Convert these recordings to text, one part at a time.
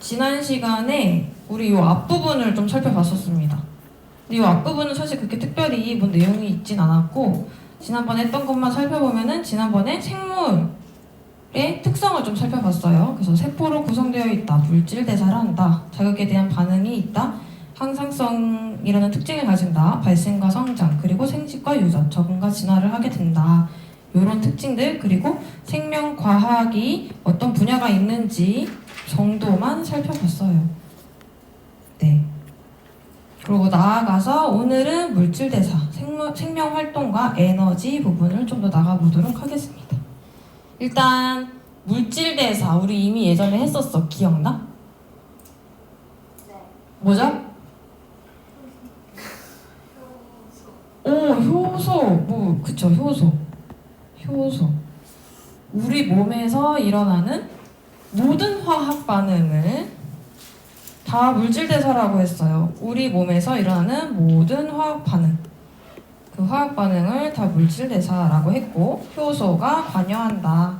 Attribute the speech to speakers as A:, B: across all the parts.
A: 지난 시간에 우리 이 앞부분을 좀 살펴봤었습니다. 근데 이 앞부분은 사실 그렇게 특별히 뭐 내용이 있진 않았고, 지난번에 했던 것만 살펴보면은 지난번에 생물의 특성을 좀 살펴봤어요. 그래서 세포로 구성되어 있다, 물질 대사를 한다, 자극에 대한 반응이 있다, 항상성이라는 특징을 가진다, 발생과 성장, 그리고 생식과 유전, 적응과 진화를 하게 된다. 이런 특징들, 그리고 생명과학이 어떤 분야가 있는지 정도만 살펴봤어요. 네. 그리고 나아가서 오늘은 물질대사, 생명활동과 에너지 부분을 좀 더 나가보도록 하겠습니다. 일단 물질대사 우리 이미 예전에 했었어. 기억나?
B: 네.
A: 뭐죠? 오, 효소. 그쵸, 효소. 우리 몸에서 일어나는 모든 화학 반응을 다 물질대사라고 했어요. 우리 몸에서 일어나는 모든 화학 반응. 그 화학 반응을 다 물질대사라고 했고, 효소가 관여한다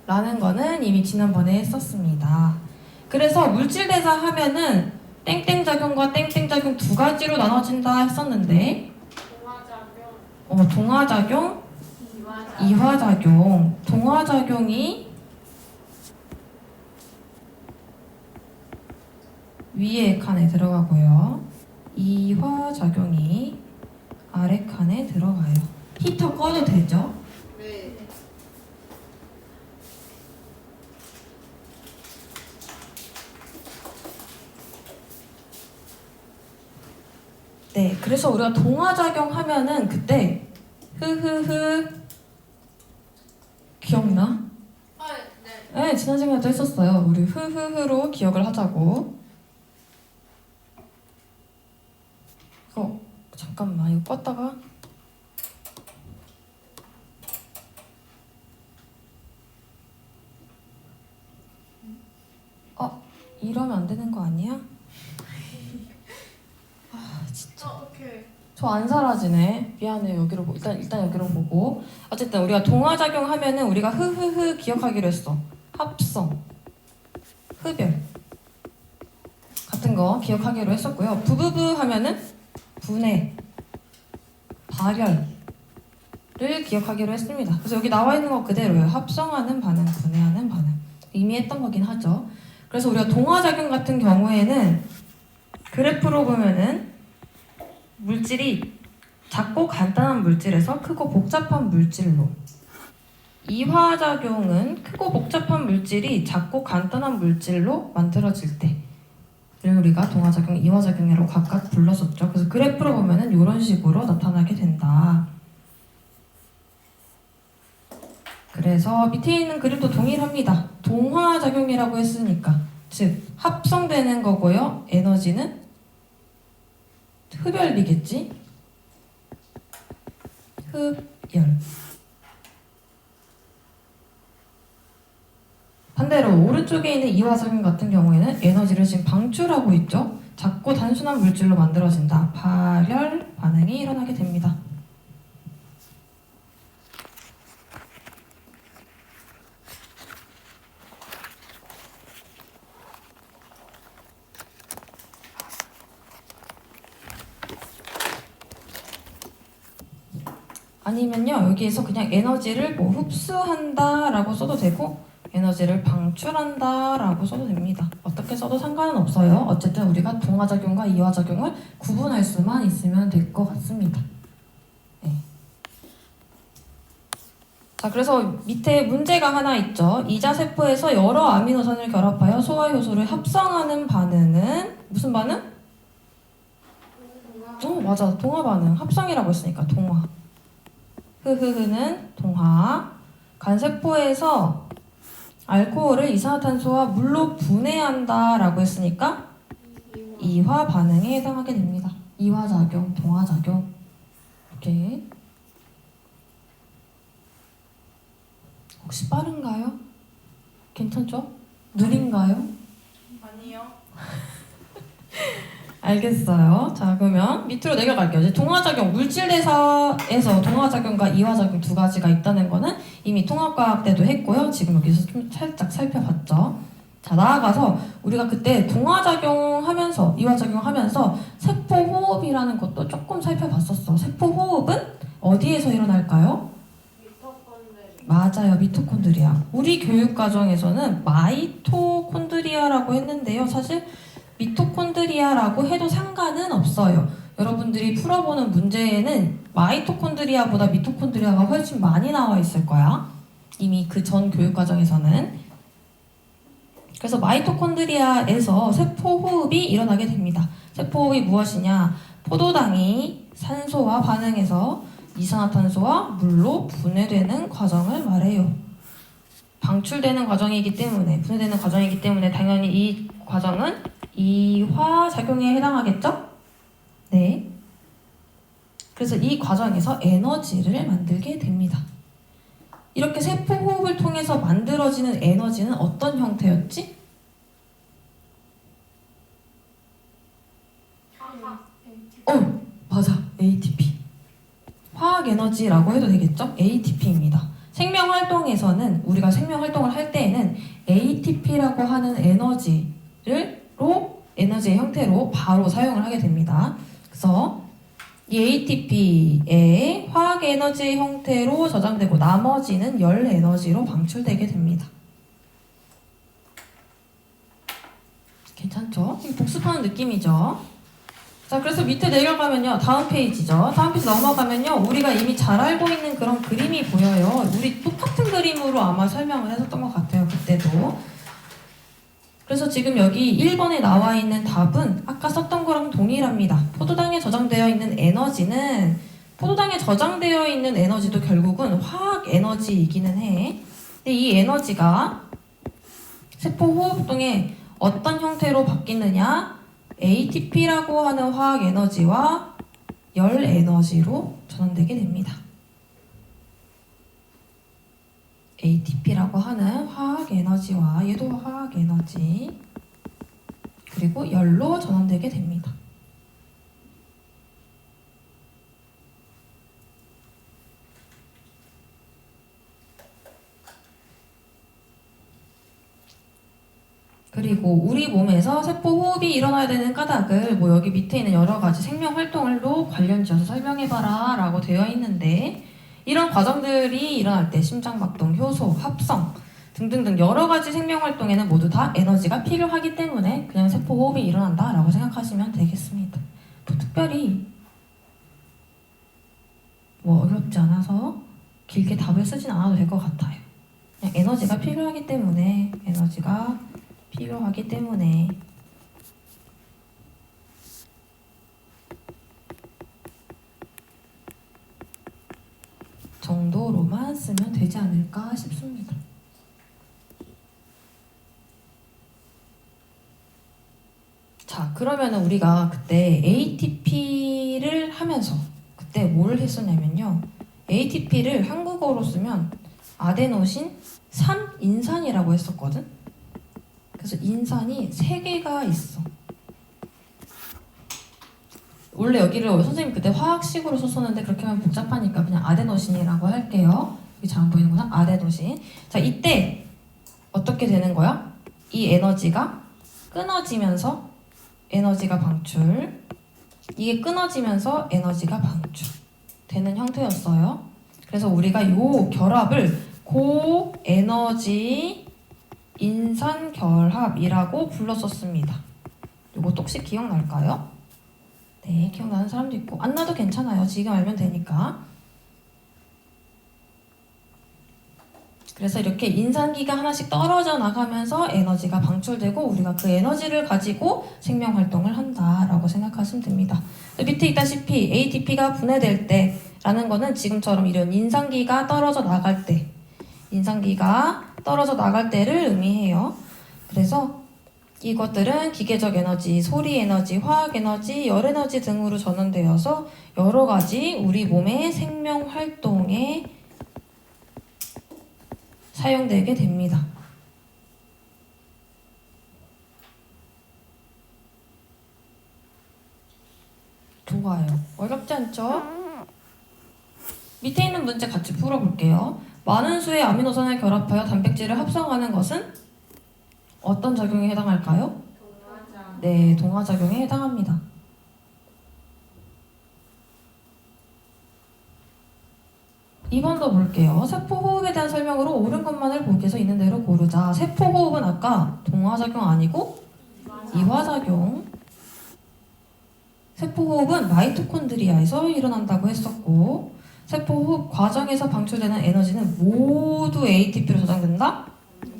A: 라는 거는 이미 지난번에 했었습니다. 그래서 물질대사 하면은 땡땡작용과 땡땡작용 두 가지로 나눠진다 했었는데, 동화작용, 이화작용. 동화작용이 위에 칸에 들어가고요. 이화작용이 아래 칸에 들어가요. 히터 꺼도 되죠?
B: 네.
A: 네, 그래서 우리가 동화작용 하면은 그때 기억나?
B: 네.
A: 네, 지난 시간에도 했었어요. 우리 흐흐흐로 기억을 하자고. 잠깐만, 이거 껐다가. 이러면 안 되는 거 아니야? 진짜.
B: 오케이.
A: 저 안 사라지네. 미안해. 여기로 일단 여기로 보고. 어쨌든 우리가 동화작용 하면은 우리가 흐흐흐 기억하기로 했어. 합성, 흡열 같은 거 기억하기로 했었고요. 부부부 하면은 분해, 발열을 기억하기로 했습니다. 그래서 여기 나와 있는 거 그대로예요. 합성하는 반응, 분해하는 반응. 이미 했던 거긴 하죠. 그래서 우리가 동화작용 같은 경우에는 그래프로 보면은 물질이 작고 간단한 물질에서 크고 복잡한 물질로, 이화작용은 크고 복잡한 물질이 작고 간단한 물질로 만들어질 때를 우리가 동화작용, 이화작용이라고 각각 불렀었죠. 그래서 그래프로 보면은 이런 식으로 나타나게 된다. 그래서 밑에 있는 그림도 동일합니다. 동화작용이라고 했으니까, 즉 합성되는 거고요. 에너지는 흡열이겠지? 흡열. 반대로 오른쪽에 있는 이화작용 같은 경우에는 에너지를 지금 방출하고 있죠? 작고 단순한 물질로 만들어진다. 발열 반응이 일어나게 됩니다. 아니면요, 여기에서 그냥 에너지를 뭐 흡수한다 라고 써도 되고, 에너지를 방출한다 라고 써도 됩니다. 어떻게 써도 상관은 없어요. 어쨌든 우리가 동화작용과 이화작용을 구분할 수만 있으면 될 것 같습니다. 네. 자, 그래서 밑에 문제가 하나 있죠. 이자세포에서 여러 아미노산을 결합하여 소화효소를 합성하는 반응은 무슨 반응? 맞아. 동화 반응. 합성이라고 했으니까 동화. 흐흐흐는 동화. 간세포에서 알코올을 이산화탄소와 물로 분해한다 라고 했으니까 이화 반응에 해당하게 됩니다. 이화작용, 동화작용. 이렇게. 혹시 빠른가요? 괜찮죠? 느린가요?
B: 아니요.
A: 알겠어요. 자, 그러면 밑으로 내려갈게요. 이제 동화작용, 물질대사에서 동화작용과 이화작용 두 가지가 있다는 거는 이미 통합과학 때도 했고요. 지금 여기서 좀 살짝 살펴봤죠. 자, 나아가서 우리가 그때 동화작용하면서, 이화작용하면서 세포호흡이라는 것도 조금 살펴봤었어. 세포호흡은 어디에서 일어날까요?
B: 미토콘드리아.
A: 맞아요, 미토콘드리아. 우리 교육과정에서는 마이토콘드리아라고 했는데요. 사실 미토콘드리아라고 해도 상관은 없어요. 여러분들이 풀어보는 문제에는 마이토콘드리아보다 미토콘드리아가 훨씬 많이 나와 있을 거야. 이미 그 전 교육과정에서는. 그래서 마이토콘드리아에서 세포호흡이 일어나게 됩니다. 세포호흡이 무엇이냐? 포도당이 산소와 반응해서 이산화탄소와 물로 분해되는 과정을 말해요. 방출되는 과정이기 때문에, 분해되는 과정이기 때문에 당연히 이 과정은 이화작용에 해당하겠죠? 네. 그래서 이 과정에서 에너지를 만들게 됩니다. 이렇게 세포호흡을 통해서 만들어지는 에너지는 어떤 형태였지? 맞아. ATP. 화학 에너지라고 해도 되겠죠? ATP입니다. 생명활동에서는 우리가 생명활동을 할 때에는 ATP라고 하는 에너지의 형태로 바로 사용을 하게 됩니다. 그래서 이 ATP의 화학 에너지의 형태로 저장되고 나머지는 열 에너지로 방출되게 됩니다. 괜찮죠? 복습하는 느낌이죠? 자, 그래서 밑에 내려가면요. 다음 페이지죠. 다음 페이지 넘어가면요. 우리가 이미 잘 알고 있는 그런 그림이 보여요. 우리 똑같은 그림으로 아마 설명을 했었던 것 같아요. 그때도. 그래서 지금 여기 1번에 나와 있는 답은 아까 썼던 거랑 동일합니다. 포도당에 저장되어 있는 에너지는 포도당에 저장되어 있는 에너지도 결국은 화학 에너지이기는 해. 근데 이 에너지가 세포호흡동에 어떤 형태로 바뀌느냐? ATP라고 하는 화학 에너지와 열 에너지로 전환되게 됩니다. ATP라고 하는 화학 에너지와 얘도 화학 에너지 그리고 열로 전환되게 됩니다. 그리고 우리 몸에서 세포 호흡이 일어나야 되는 까닭을 뭐 여기 밑에 있는 여러 가지 생명 활동을로 관련 지어서 설명해봐라 라고 되어 있는데 이런 과정들이 일어날 때 심장박동, 효소, 합성 등등등 여러 가지 생명 활동에는 모두 다 에너지가 필요하기 때문에 그냥 세포 호흡이 일어난다 라고 생각하시면 되겠습니다. 뭐 특별히 뭐 어렵지 않아서 길게 답을 쓰진 않아도 될 것 같아요. 그냥 에너지가 필요하기 때문에 정도로만 쓰면 되지 않을까 싶습니다. 자, 그러면은 우리가 그때 ATP를 하면서 그때 뭘 했었냐면요. ATP를 한국어로 쓰면 아데노신 3인산이라고 했었거든. 그래서 인산이 3개가 있어. 원래 여기를 선생님 그때 화학식으로 썼었는데 그렇게 하면 복잡하니까 그냥 아데노신이라고 할게요. 여기 잘 안 보이는구나. 아데노신. 자, 이때 어떻게 되는 거야? 이 에너지가 끊어지면서 에너지가 방출. 이게 끊어지면서 에너지가 방출. 되는 형태였어요. 그래서 우리가 요 결합을 고에너지 인산 결합이라고 불렀었습니다. 요거 혹시 기억날까요? 네, 기억나는 사람도 있고 안 나도 괜찮아요. 지금 알면 되니까. 그래서 이렇게 인산기가 하나씩 떨어져 나가면서 에너지가 방출되고 우리가 그 에너지를 가지고 생명 활동을 한다라고 생각하시면 됩니다. 밑에 있다시피 ATP가 분해될 때라는 거는 지금처럼 이런 인산기가 떨어져 나갈 때 때를 의미해요. 그래서 이것들은 기계적 에너지, 소리 에너지, 화학 에너지, 열 에너지 등으로 전환되어서 여러 가지 우리 몸의 생명 활동에 사용되게 됩니다. 좋아요. 어렵지 않죠? 밑에 있는 문제 같이 풀어볼게요. 많은 수의 아미노산을 결합하여 단백질을 합성하는 것은 어떤 작용에 해당할까요?
B: 동화장.
A: 네, 동화작용에 해당합니다. 2번도 볼게요. 세포호흡에 대한 설명으로 옳은 것만을 보기에서 있는 대로 고르자. 세포호흡은 아까 동화작용 아니고 이화작용. 세포호흡은 마이토콘드리아에서 일어난다고 했었고, 세포호흡 과정에서 방출되는 에너지는 모두 ATP로 저장된다?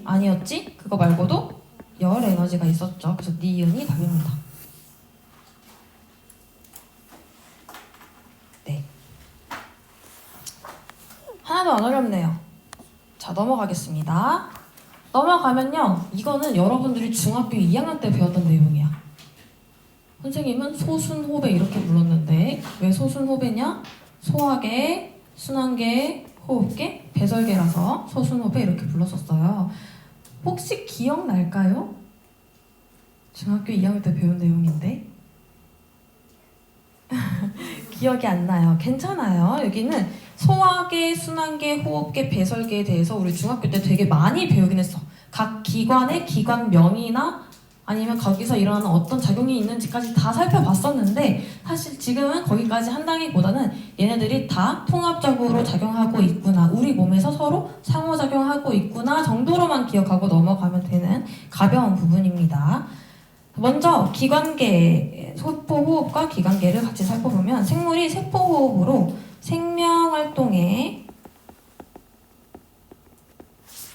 A: 아니었지? 그거 말고도 열 에너지가 있었죠. 그래서 니은이 답입니다. 네. 하나도 안 어렵네요. 자, 넘어가겠습니다. 넘어가면요, 이거는 여러분들이 중학교 2학년 때 배웠던 내용이야. 선생님은 소순호배 이렇게 불렀는데 왜 소순호배냐? 소화계, 순환계, 호흡계, 배설계라서 소순호배 이렇게 불렀었어요. 혹시 기억날까요? 중학교 2학년 때 배운 내용인데 기억이 안 나요. 괜찮아요. 여기는 소화계, 순환계, 호흡계, 배설계에 대해서 우리 중학교 때 되게 많이 배우긴 했어. 각 기관의 기관명이나 아니면 거기서 일어나는 어떤 작용이 있는지까지 다 살펴봤었는데, 사실 지금은 거기까지 한다기보다는 얘네들이 다 통합적으로 작용하고 있구나, 우리 몸에서 서로 상호작용하고 있구나 정도로만 기억하고 넘어가면 되는 가벼운 부분입니다. 먼저 기관계, 세포호흡과 기관계를 같이 살펴보면 생물이 세포호흡으로 생명활동에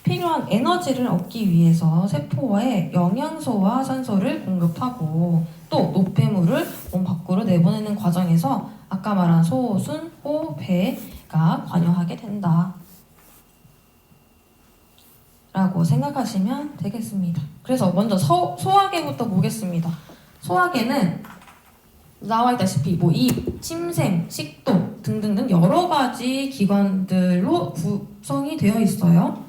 A: 필요한 에너지를 얻기 위해서 세포에 영양소와 산소를 공급하고, 또 노폐물을 몸 밖으로 내보내는 과정에서 아까 말한 소, 순, 호, 배가 관여하게 된다 라고 생각하시면 되겠습니다. 그래서 먼저 소화계부터 보겠습니다. 소화계는 나와있다시피 입, 침샘, 식도 등등등 여러 가지 기관들로 구성이 되어 있어요.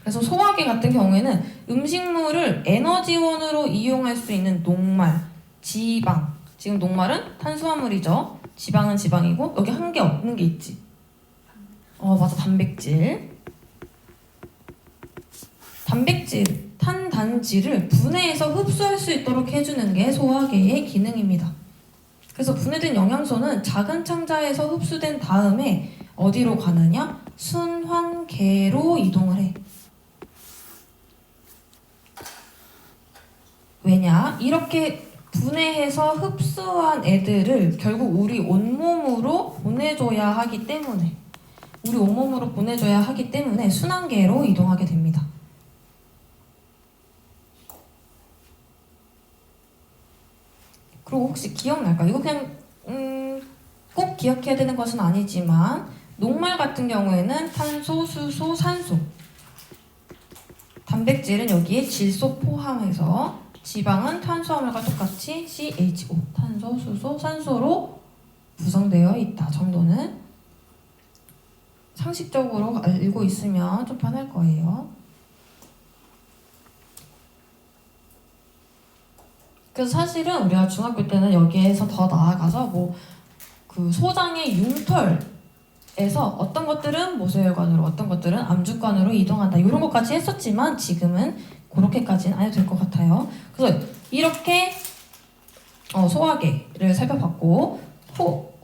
A: 그래서 소화계 같은 경우에는 음식물을 에너지원으로 이용할 수 있는 녹말, 지방. 지금 녹말은 탄수화물이죠. 지방은 지방이고, 여기 한 개 없는 게 있지. 맞아, 단백질. 단백질, 탄단지를 분해해서 흡수할 수 있도록 해주는 게 소화계의 기능입니다. 그래서 분해된 영양소는 작은 창자에서 흡수된 다음에 어디로 가느냐? 순환계로 이동을 해. 왜냐? 이렇게 분해해서 흡수한 애들을 결국 우리 온몸으로 보내줘야 하기 때문에, 순환계로 이동하게 됩니다. 그리고 혹시 기억날까요? 이거 그냥 꼭 기억해야 되는 것은 아니지만, 녹말 같은 경우에는 탄소, 수소, 산소, 단백질은 여기에 질소 포함해서, 지방은 탄수화물과 똑같이 CHO, 탄소, 수소, 산소로 구성되어 있다 정도는 상식적으로 알고 있으면 좀 편할 거예요. 그래서 사실은 우리가 중학교 때는 여기에서 더 나아가서 그 소장의 융털에서 어떤 것들은 모세혈관으로, 어떤 것들은 암주관으로 이동한다, 이런 것까지 했었지만 지금은 그렇게까지는 안 해도 될 것 같아요. 그래서 이렇게 소화계를 살펴봤고,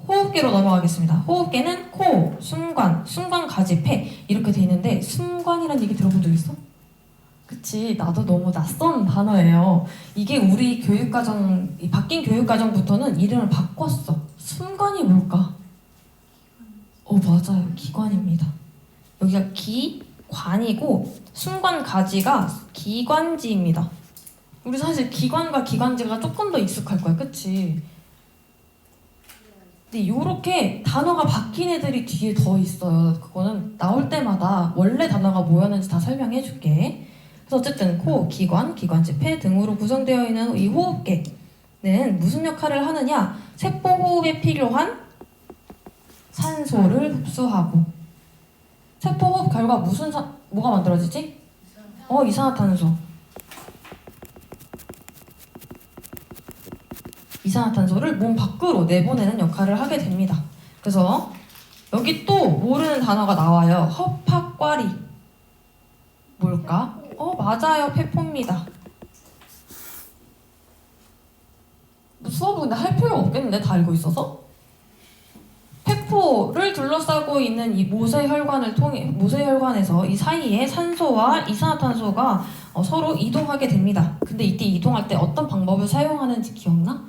A: 호흡계로 넘어가겠습니다. 호흡계는 코, 숨관, 숨관가지, 폐 이렇게 돼 있는데, 숨관이라는 얘기 들어본 적 있어? 그치, 나도 너무 낯선 단어예요. 이게 우리 교육과정, 바뀐 교육과정부터는 이름을 바꿨어. 숨관이 뭘까? 맞아요, 기관입니다. 여기가 기관이고 숨관가지가 기관지입니다. 우리 사실 기관과 기관지가 조금 더 익숙할 거야, 그치? 근데 요렇게 단어가 바뀐 애들이 뒤에 더 있어요. 그거는 나올 때마다 원래 단어가 뭐였는지 다 설명해 줄게. 그래서 어쨌든 코, 기관, 기관지, 폐 등으로 구성되어 있는 이 호흡계는 무슨 역할을 하느냐? 세포 호흡에 필요한 산소를 흡수하고, 세포 호흡 결과 뭐가 만들어지지? 이산화탄소. 이산화탄소를 몸 밖으로 내보내는 역할을 하게 됩니다. 그래서 여기 또 모르는 단어가 나와요. 허파과리. 뭘까? 맞아요. 폐포입니다. 뭐 수업은 근데 할 필요 없겠는데 다 알고 있어서? 폐포를 둘러싸고 있는 이 모세혈관을 통해 모세혈관에서 이 사이에 산소와 이산화탄소가 서로 이동하게 됩니다. 근데 이때 이동할 때 어떤 방법을 사용하는지 기억나?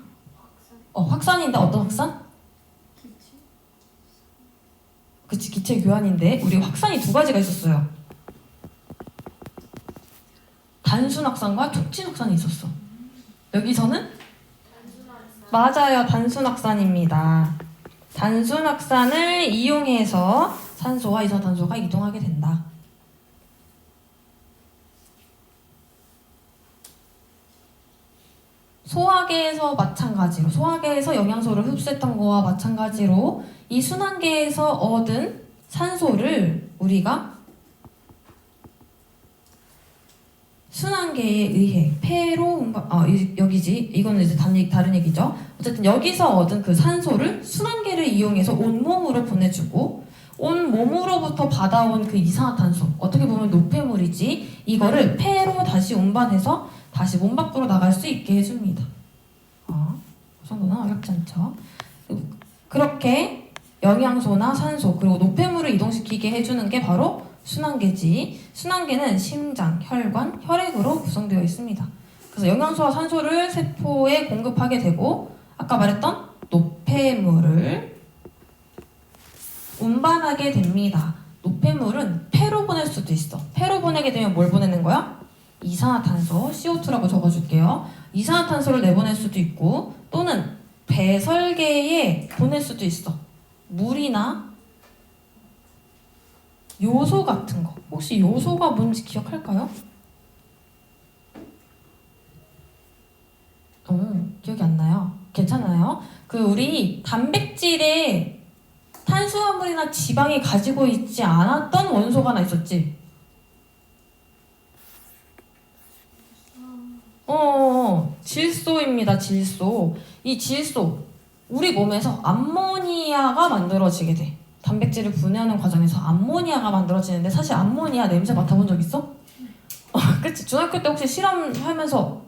A: 확산인데 어떤 확산? 그치, 기체 교환인데 우리 확산이 두 가지가 있었어요. 단순 확산과 촉진 확산이 있었어. 여기서는 맞아요. 단순 확산입니다. 단순 확산을 이용해서 산소와 이산화탄소가 이동하게 된다. 소화계에서 마찬가지로 소화계에서 영양소를 흡수했던 거와 마찬가지로 이 순환계에서 얻은 산소를 우리가 순환계에 의해 폐로 여기지 이거는 이제 다른 얘기죠. 어쨌든 여기서 얻은 그 산소를 순환계를 이용해서 온몸으로 보내주고 온몸으로부터 받아온 그 이산화탄소 어떻게 보면 노폐물이지 이거를 폐로 다시 운반해서 다시 몸 밖으로 나갈 수 있게 해줍니다. 그 정도는 어렵지 않죠. 그렇게 영양소나 산소 그리고 노폐물을 이동시키게 해주는 게 바로 순환계지. 순환계는 심장, 혈관, 혈액으로 구성되어 있습니다. 그래서 영양소와 산소를 세포에 공급하게 되고 아까 말했던 노폐물을 운반하게 됩니다. 노폐물은 폐로 보낼 수도 있어. 폐로 보내게 되면 뭘 보내는 거야? 이산화탄소, CO2라고 적어줄게요. 이산화탄소를 내보낼 수도 있고 또는 배설계에 보낼 수도 있어. 물이나 요소 같은 거. 혹시 요소가 뭔지 기억할까요? 기억이 안 나요. 괜찮아요. 우리 단백질에 탄수화물이나 지방이 가지고 있지 않았던 원소가 하나 있었지? 질소입니다. 질소. 이 질소, 우리 몸에서 암모니아가 만들어지게 돼. 단백질을 분해하는 과정에서 암모니아가 만들어지는데 사실 암모니아 냄새 맡아본 적 있어? 그치? 중학교 때 혹시 실험하면서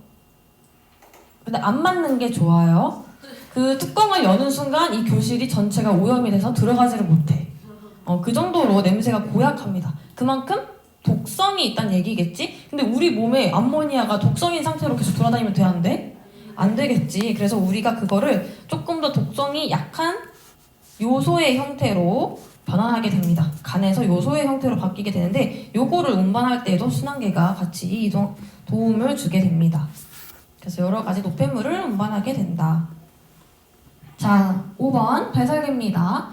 A: 근데 안 맞는 게 좋아요. 그 뚜껑을 여는 순간 이 교실이 전체가 오염이 돼서 들어가지를 못해. 그 정도로 냄새가 고약합니다. 그만큼 독성이 있다는 얘기겠지? 근데 우리 몸에 암모니아가 독성인 상태로 계속 돌아다니면 돼, 안 돼? 안 되겠지. 그래서 우리가 그거를 조금 더 독성이 약한 요소의 형태로 변환하게 됩니다. 간에서 요소의 형태로 바뀌게 되는데 요거를 운반할 때에도 순환계가 같이 도움을 주게 됩니다. 그래서 여러 가지 노폐물을 운반하게 된다. 자, 5번 배설계입니다.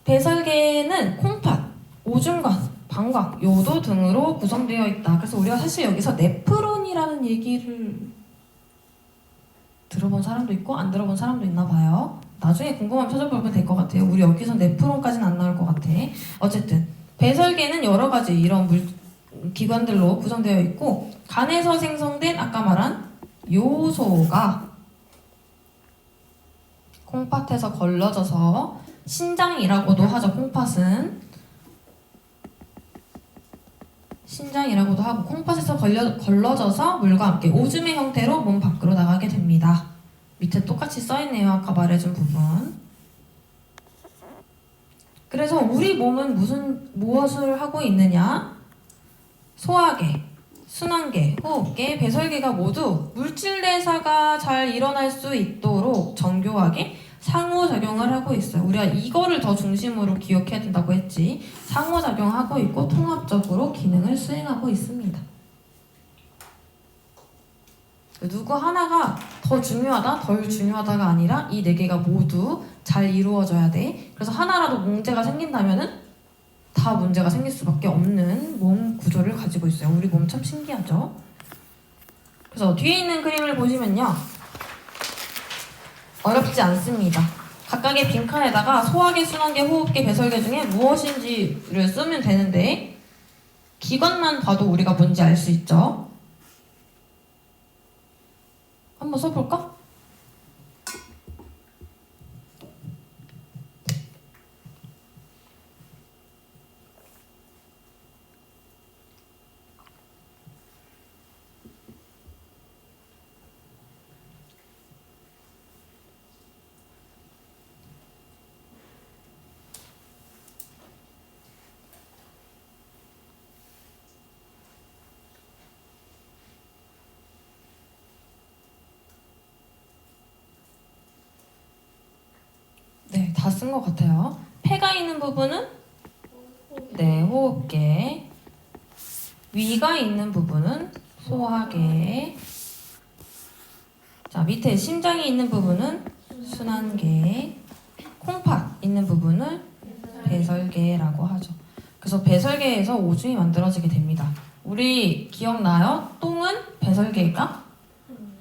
A: 배설계는 콩팥, 오줌관, 방광, 요도 등으로 구성되어 있다. 그래서 우리가 사실 여기서 네프론이라는 얘기를 들어본 사람도 있고 안 들어본 사람도 있나 봐요. 나중에 궁금하면 찾아보면 될 것 같아요. 우리 여기서 네프론까지는 안 나올 것 같아. 어쨌든 배설계는 여러 가지 이런 기관들로 구성되어 있고 간에서 생성된 아까 말한 요소가 콩팥에서 걸러져서 신장이라고도 하죠. 신장이라고도 하고 콩팥에서 걸러져서 물과 함께 오줌의 형태로 몸 밖으로 나가게 됩니다. 밑에 똑같이 써있네요. 아까 말해준 부분. 그래서 우리 몸은 무엇을 하고 있느냐? 소화계, 순환계, 호흡계, 배설계가 모두 물질 대사가 잘 일어날 수 있도록 정교하게 상호작용을 하고 있어요. 우리가 이거를 더 중심으로 기억해야 된다고 했지. 상호작용하고 있고 통합적으로 기능을 수행하고 있습니다. 누구 하나가 더 중요하다, 덜 중요하다가 아니라 이 네 개가 모두 잘 이루어져야 돼. 그래서 하나라도 문제가 생긴다면은 다 문제가 생길 수밖에 없는 몸 구조를 가지고 있어요. 우리 몸 참 신기하죠? 그래서 뒤에 있는 그림을 보시면요. 어렵지 않습니다. 각각의 빈칸에다가 소화계, 순환계, 호흡계, 배설계 중에 무엇인지를 쓰면 되는데 기관만 봐도 우리가 뭔지 알 수 있죠? 한번 써볼까? 다 쓴 것 같아요. 폐가 있는 부분은 네, 호흡계. 위가 있는 부분은 소화계. 자, 밑에 심장이 있는 부분은 순환계. 콩팥 있는 부분을 배설계라고 하죠. 그래서 배설계에서 오줌이 만들어지게 됩니다. 우리 기억나요? 똥은 배설계일까?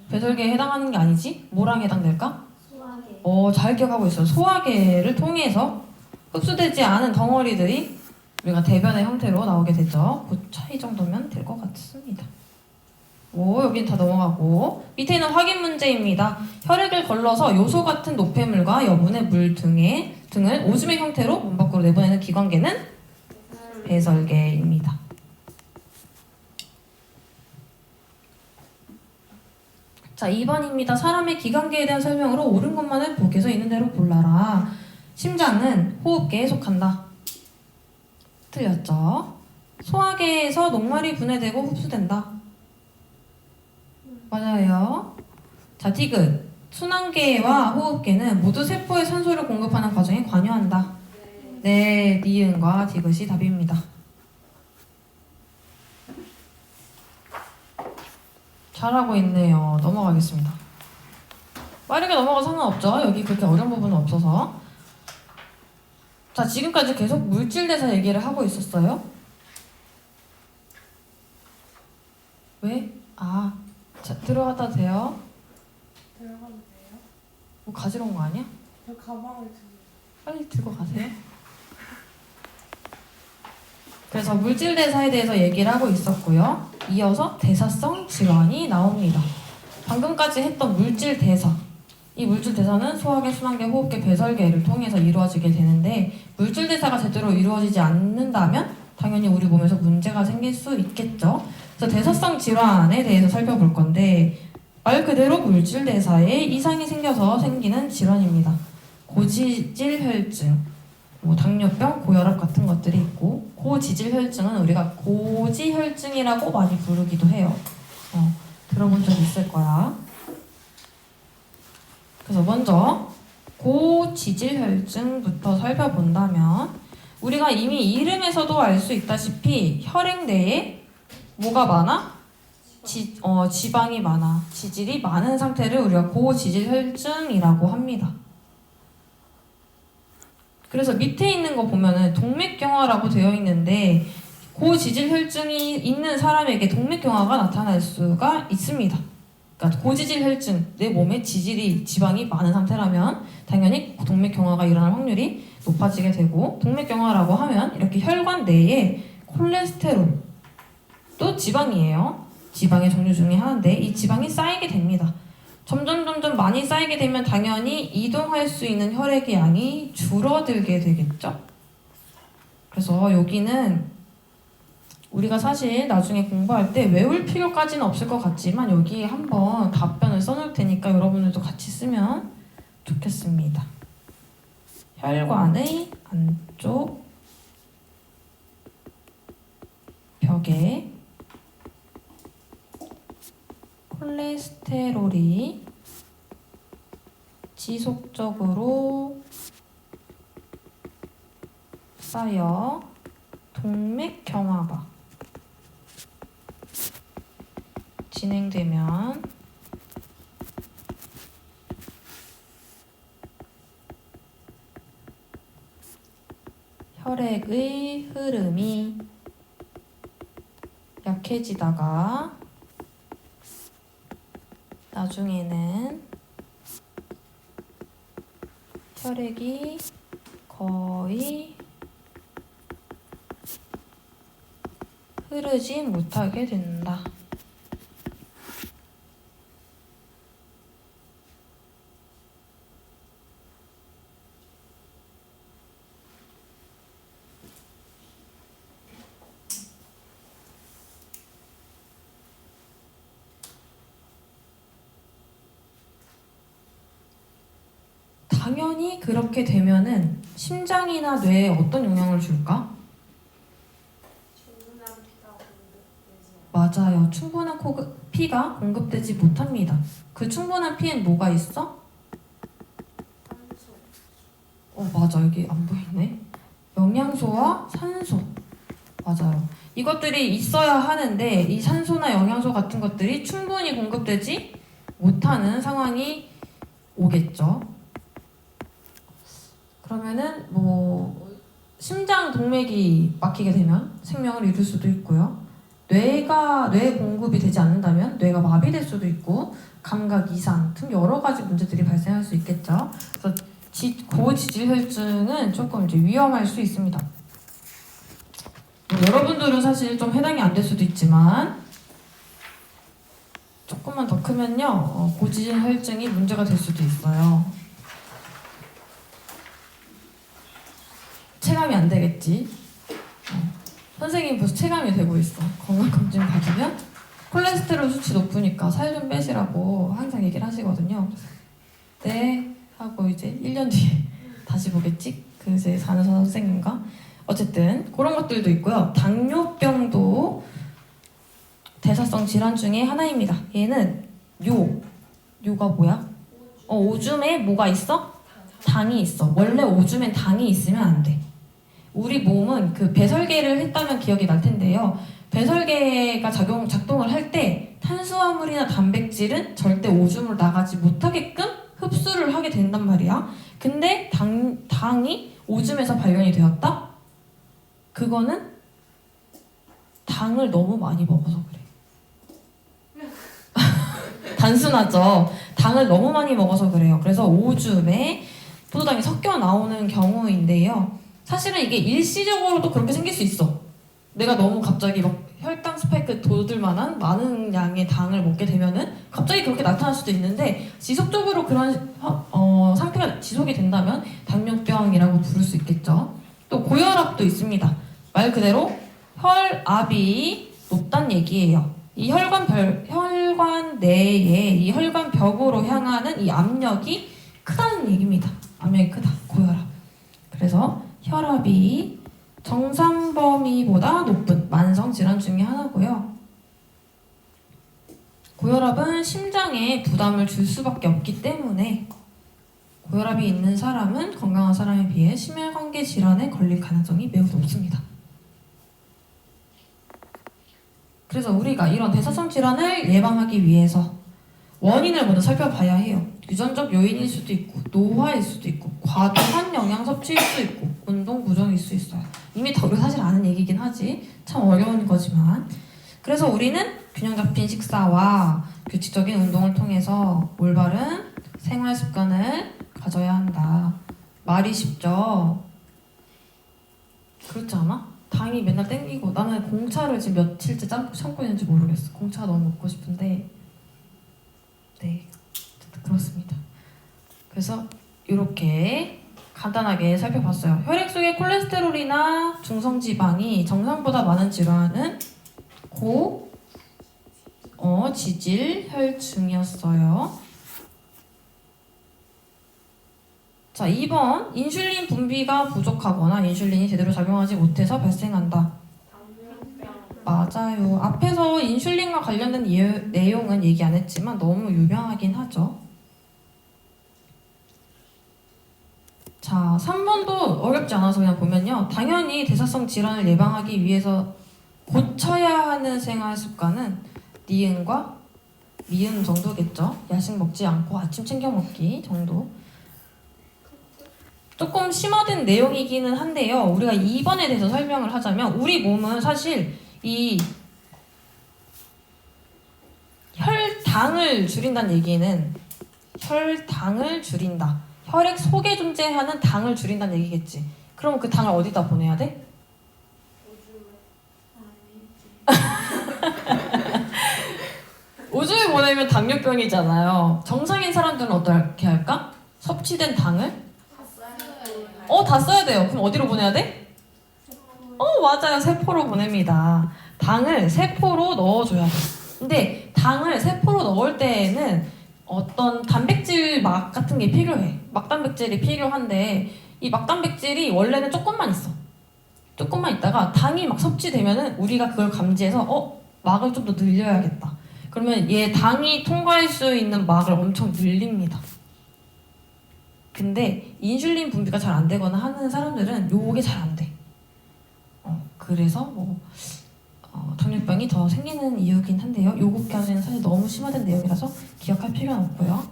A: 배설계에 해당하는 게 아니지? 뭐랑 해당될까?
B: 소화계.
A: 잘 기억하고 있어요. 소화계를 통해서 흡수되지 않은 덩어리들이 우리가 대변의 형태로 나오게 되죠. 그 차이 정도면 될 것 같습니다. 여긴 다 넘어가고 밑에 있는 확인 문제입니다. 혈액을 걸러서 요소 같은 노폐물과 여분의 물 등을 오줌의 형태로 몸 밖으로 내보내는 기관계는 배설계입니다. 자, 2번입니다. 사람의 기관계에 대한 설명으로 옳은 것만을 보기에서 있는 대로 골라라. 심장은 호흡계에 속한다. 틀렸죠? 소화계에서 녹말이 분해되고 흡수된다. 맞아요. 자, 디귿. 순환계와 호흡계는 모두 세포에 산소를 공급하는 과정에 관여한다. 네, 니은과 디귿이 답입니다. 잘하고 있네요. 넘어가겠습니다. 빠르게 넘어가도 상관없죠? 여기 그렇게 어려운 부분은 없어서. 자, 지금까지 계속 물질대사 얘기를 하고 있었어요. 왜? 자, 들어가다 돼요?
B: 들어가면 돼요?
A: 뭐 가지러 온 거 아니야?
B: 저 가방을 들고.
A: 빨리 들고 가세요. 그래서 물질대사에 대해서 얘기를 하고 있었고요. 이어서 대사성 질환이 나옵니다. 방금까지 했던 물질대사. 이 물질대사는 소화계, 순환계, 호흡계, 배설계를 통해서 이루어지게 되는데 물질대사가 제대로 이루어지지 않는다면 당연히 우리 몸에서 문제가 생길 수 있겠죠. 그래서 대사성 질환에 대해서 살펴볼 건데 말 그대로 물질대사에 이상이 생겨서 생기는 질환입니다. 고지질혈증, 당뇨병, 고혈압 같은 것들이 있고 고지질혈증은 우리가 고지혈증이라고 많이 부르기도 해요. 들어본 적 있을 거야. 그래서 먼저 고지질혈증부터 살펴본다면 우리가 이미 이름에서도 알 수 있다시피 혈액 내에 뭐가 많아? 지방이 많아. 지질이 많은 상태를 우리가 고지질혈증이라고 합니다. 그래서 밑에 있는 거 보면은 동맥경화라고 되어 있는데 고지질혈증이 있는 사람에게 동맥경화가 나타날 수가 있습니다. 그러니까 고지질혈증, 내 몸에 지방이 많은 상태라면 당연히 동맥경화가 일어날 확률이 높아지게 되고 동맥경화라고 하면 이렇게 혈관 내에 콜레스테롤 또 지방이에요. 지방의 종류 중에 하나인데 이 지방이 쌓이게 됩니다. 점점 많이 쌓이게 되면 당연히 이동할 수 있는 혈액의 양이 줄어들게 되겠죠. 그래서 여기는 우리가 사실 나중에 공부할 때 외울 필요까지는 없을 것 같지만 여기에 한번 답변을 써놓을 테니까 여러분들도 같이 쓰면 좋겠습니다. 혈관의 안쪽 벽에 콜레스테롤이 지속적으로 쌓여 동맥경화가 진행되면 혈액의 흐름이 약해지다가 나중에는 혈액이 거의 흐르지 못하게 된다. 당연히 그렇게 되면은 심장이나 뇌에 어떤 영향을 줄까?
B: 충분한 피가 공급되지
A: 맞아요. 충분한 피가 공급되지 못합니다. 그 충분한 피엔 뭐가 있어?
B: 않죠.
A: 맞아, 여기 안 보이네. 영양소와 산소. 맞아요. 이것들이 있어야 하는데 이 산소나 영양소 같은 것들이 충분히 공급되지 못하는 상황이 오겠죠. 그러면은 뭐 심장 동맥이 막히게 되면 생명을 잃을 수도 있고요. 뇌 공급이 되지 않는다면 뇌가 마비될 수도 있고 감각 이상 등 여러 가지 문제들이 발생할 수 있겠죠. 그래서 고지질혈증은 조금 이제 위험할 수 있습니다. 여러분들은 사실 좀 해당이 안 될 수도 있지만 조금만 더 크면요 고지혈증이 문제가 될 수도 있어요. 체감이 안 되겠지. 선생님 벌써 체감이 되고 있어. 건강검진 받으면 콜레스테롤 수치 높으니까 살 좀 빼시라고 항상 얘기를 하시거든요. 네 하고 이제 1년 뒤에 다시 보겠지? 그 이제 간호사 선생님과 어쨌든 그런 것들도 있고요. 당뇨병도 대사성 질환 중에 하나입니다. 얘는 요가 뭐야? 오줌에 뭐가 있어? 당이 있어. 원래 오줌엔 당이 있으면 안 돼. 우리 몸은 그 배설계를 했다면 기억이 날 텐데요. 배설계가 작동을 할 때 탄수화물이나 단백질은 절대 오줌으로 나가지 못하게끔 흡수를 하게 된단 말이야. 근데 당이 오줌에서 발견이 되었다? 그거는 당을 너무 많이 먹어서 그래. 단순하죠. 당을 너무 많이 먹어서 그래요. 그래서 오줌에 포도당이 섞여 나오는 경우인데요. 사실은 이게 일시적으로도 그렇게 생길 수 있어. 내가 너무 갑자기 막 혈당 스파이크 돋을 만한 많은 양의 당을 먹게 되면은 갑자기 그렇게 나타날 수도 있는데 지속적으로 그런 상태가 지속이 된다면 당뇨병이라고 부를 수 있겠죠. 또 고혈압도 있습니다. 말 그대로 혈압이 높다는 얘기예요. 이 혈관 내에 이 혈관벽으로 향하는 이 압력이 크다는 얘기입니다. 압력이 크다. 고혈압. 그래서 혈압이 정상 범위보다 높은 만성 질환 중에 하나고요. 고혈압은 심장에 부담을 줄 수밖에 없기 때문에 고혈압이 있는 사람은 건강한 사람에 비해 심혈관계 질환에 걸릴 가능성이 매우 높습니다. 그래서 우리가 이런 대사성 질환을 예방하기 위해서 원인을 먼저 살펴봐야 해요. 유전적 요인일 수도 있고 노화일 수도 있고 과도한 영양 섭취일 수도 있고 운동 부정일 수 있어요. 이미 우리 사실 아는 얘기긴 하지 참 어려운 거지만 그래서 우리는 균형 잡힌 식사와 규칙적인 운동을 통해서 올바른 생활 습관을 가져야 한다. 말이 쉽죠? 그렇지 않아? 당이 맨날 땡기고 나는 공차를 지금 며칠째 참고 있는지 모르겠어. 공차 너무 먹고 싶은데 네 그렇습니다. 그래서 이렇게 간단하게 살펴봤어요. 혈액 속의 콜레스테롤이나 중성지방이 정상보다 많은 질환은 지질혈증이었어요. 자, 2번 인슐린 분비가 부족하거나 인슐린이 제대로 작용하지 못해서 발생한다. 맞아요. 앞에서 인슐린과 관련된 내용은 얘기 안 했지만 너무 유명하긴 하죠. 자, 3번도 어렵지 않아서 그냥 보면요. 당연히 대사성 질환을 예방하기 위해서 고쳐야 하는 생활 습관은 니은과 미음 정도겠죠. 야식 먹지 않고 아침 챙겨 먹기 정도. 조금 심화된 내용이기는 한데요. 우리가 2번에 대해서 설명을 하자면 우리 몸은 사실 이 혈당을 줄인다는 얘기는 혈당을 줄인다. 혈액 속에 존재하는 당을 줄인다는 얘기겠지. 그럼 그 당을 어디다 보내야 돼? 오줌에 보내면 당뇨병이잖아요. 정상인 사람들은 어떻게 할까? 섭취된 당을? 다 써야 돼요. 그럼 어디로 보내야 돼? 맞아요. 세포로 보냅니다. 당을 세포로 넣어줘야 돼. 근데 당을 세포로 넣을 때에는 어떤 단백질 막 같은 게 필요해. 막단백질이 필요한데 이 막단백질이 원래는 조금만 있어. 조금만 있다가 당이 막 섭취되면은 우리가 그걸 감지해서 막을 좀 더 늘려야겠다. 그러면 얘 당이 통과할 수 있는 막을 엄청 늘립니다. 근데 인슐린 분비가 잘 안 되거나 하는 사람들은 요게 잘 안 돼. 그래서 당뇨병이 더 생기는 이유긴 한데요. 요거까지는 사실 너무 심화된 내용이라서 기억할 필요는 없고요.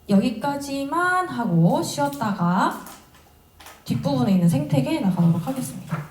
A: 여기까지만 하고 쉬었다가 뒷부분에 있는 생태계 나가도록 하겠습니다.